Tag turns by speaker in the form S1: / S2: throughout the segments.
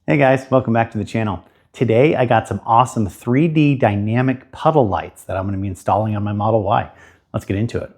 S1: Hey guys, welcome back to the channel. Today I got some awesome 3D dynamic puddle lights that I'm going to be installing on my Model Y. Let's get into it.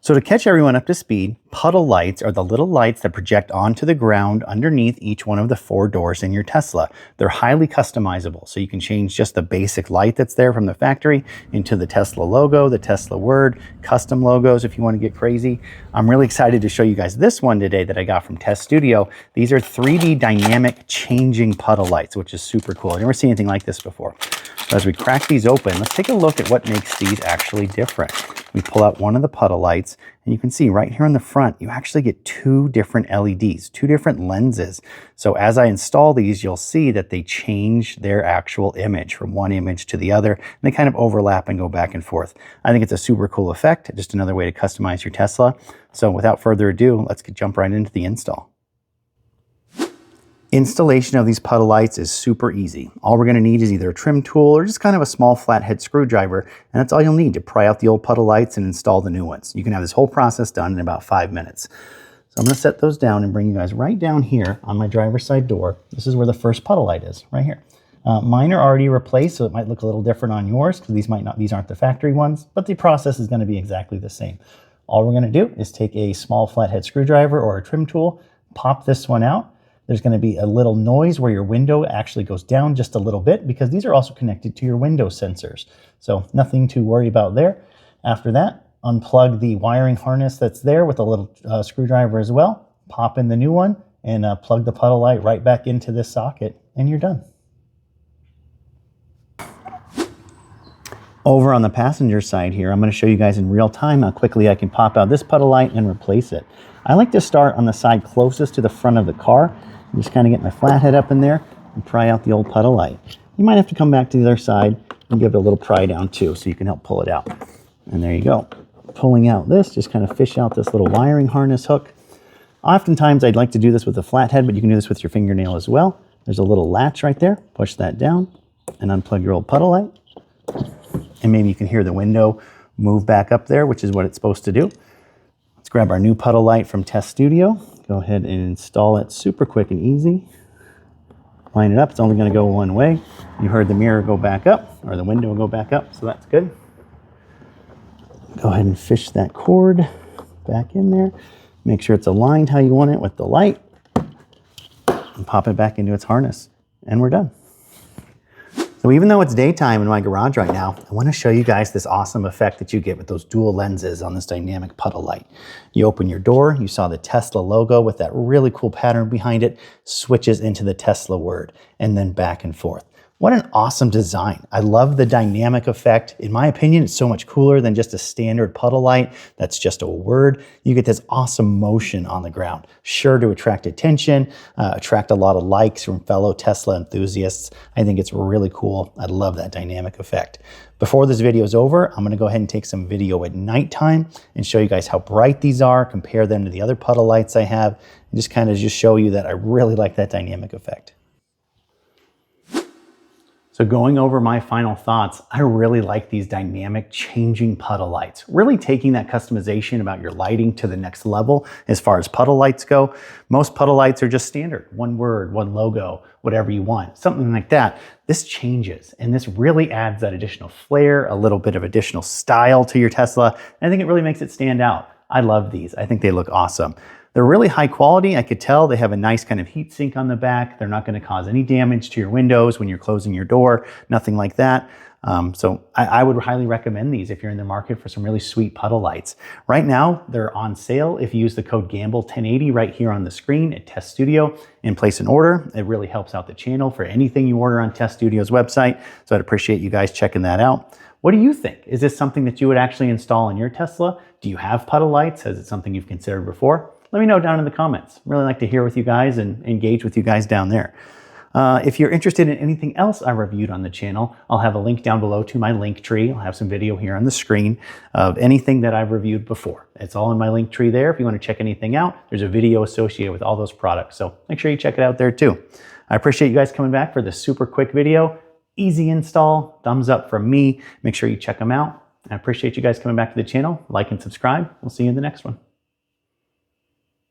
S1: So to catch everyone up to speed, puddle lights are the little lights that project onto the ground underneath each one of the 4 doors in your Tesla. They're highly customizable, so you can change just the basic light that's there from the factory into the Tesla logo, the Tesla word, custom logos if you want to get crazy. I'm really excited to show you guys this one today that I got from Test Studio. These are 3D dynamic changing puddle lights, which is super cool. I've never seen anything like this before. So as we crack these open, let's take a look at what makes these actually different. We pull out one of the puddle lights, and you can see right here on the front, you actually get 2 different LEDs, 2 different lenses. So as I install these, you'll see that they change their actual image from one image to the other, and they kind of overlap and go back and forth. I think it's a super cool effect, just another way to customize your Tesla. So without further ado, let's jump right into the install. Installation of these puddle lights is super easy. All we're going to need is either a trim tool or just kind of a small flathead screwdriver, and that's all you'll need to pry out the old puddle lights and install the new ones. You can have this whole process done in about 5 minutes. So I'm going to set those down and bring you guys right down here on my driver's side door. This is where the first puddle light is, right here. Mine are already replaced, so it might look a little different on yours because these aren't the factory ones, but the process is going to be exactly the same. All we're going to do is take a small flathead screwdriver or a trim tool, pop this one out. There's going to be a little noise where your window actually goes down just a little bit because these are also connected to your window sensors. So nothing to worry about there. After that, unplug the wiring harness that's there with a little screwdriver as well. Pop in the new one and plug the puddle light right back into this socket and you're done. Over on the passenger side here, I'm going to show you guys in real time how quickly I can pop out this puddle light and replace it. I like to start on the side closest to the front of the car. Just kind of get my flathead up in there and pry out the old puddle light. You might have to come back to the other side and give it a little pry down too, so you can help pull it out. And there you go. Pulling out this, just kind of fish out this little wiring harness hook. Oftentimes I'd like to do this with a flathead, but you can do this with your fingernail as well. There's a little latch right there. Push that down and unplug your old puddle light. And maybe you can hear the window move back up there, which is what it's supposed to do. Let's grab our new puddle light from Test Studio. Go ahead and install it super quick and easy. Line it up. It's only going to go one way. You heard the mirror go back up, or the window go back up, so that's good. Go ahead and fish that cord back in there. Make sure it's aligned how you want it with the light. And pop it back into its harness. And we're done. So even though it's daytime in my garage right now, I want to show you guys this awesome effect that you get with those dual lenses on this dynamic puddle light. You open your door, you saw the Tesla logo with that really cool pattern behind it, switches into the Tesla word, and then back and forth. What an awesome design. I love the dynamic effect. In my opinion, it's so much cooler than just a standard puddle light that's just a word. You get this awesome motion on the ground, sure to attract attention, attract a lot of likes from fellow Tesla enthusiasts. I think it's really cool. I love that dynamic effect. Before this video is over, I'm gonna go ahead and take some video at nighttime and show you guys how bright these are, compare them to the other puddle lights I have, and just kind of show you that I really like that dynamic effect. So going over my final thoughts, I really like these dynamic changing puddle lights, really taking that customization about your lighting to the next level as far as puddle lights go. Most puddle lights are just standard, one word, one logo, whatever you want, something like that. This changes, and this really adds that additional flair, a little bit of additional style to your Tesla. And I think it really makes it stand out. I love these. I think they look awesome. They're really high quality. I could tell they have a nice kind of heat sink on the back. They're not going to cause any damage to your windows when you're closing your door, nothing like that. So I would highly recommend these if you're in the market for some really sweet puddle lights. Right now, they're on sale. If you use the code GAMBLE1080 right here on the screen at Test Studio and place an order, it really helps out the channel for anything you order on Test Studio's website. So I'd appreciate you guys checking that out. What do you think? Is this something that you would actually install in your Tesla? Do you have puddle lights? Is it something you've considered before? Let me know down in the comments. Really like to hear with you guys and engage with you guys down there. If you're interested in anything else I reviewed on the channel, I'll have a link down below to my link tree. I'll have some video here on the screen of anything that I've reviewed before. It's all in my link tree there. If you want to check anything out, there's a video associated with all those products. So make sure you check it out there too. I appreciate you guys coming back for this super quick video. Easy install, thumbs up from me. Make sure you check them out. I appreciate you guys coming back to the channel. Like and subscribe. We'll see you in the next one.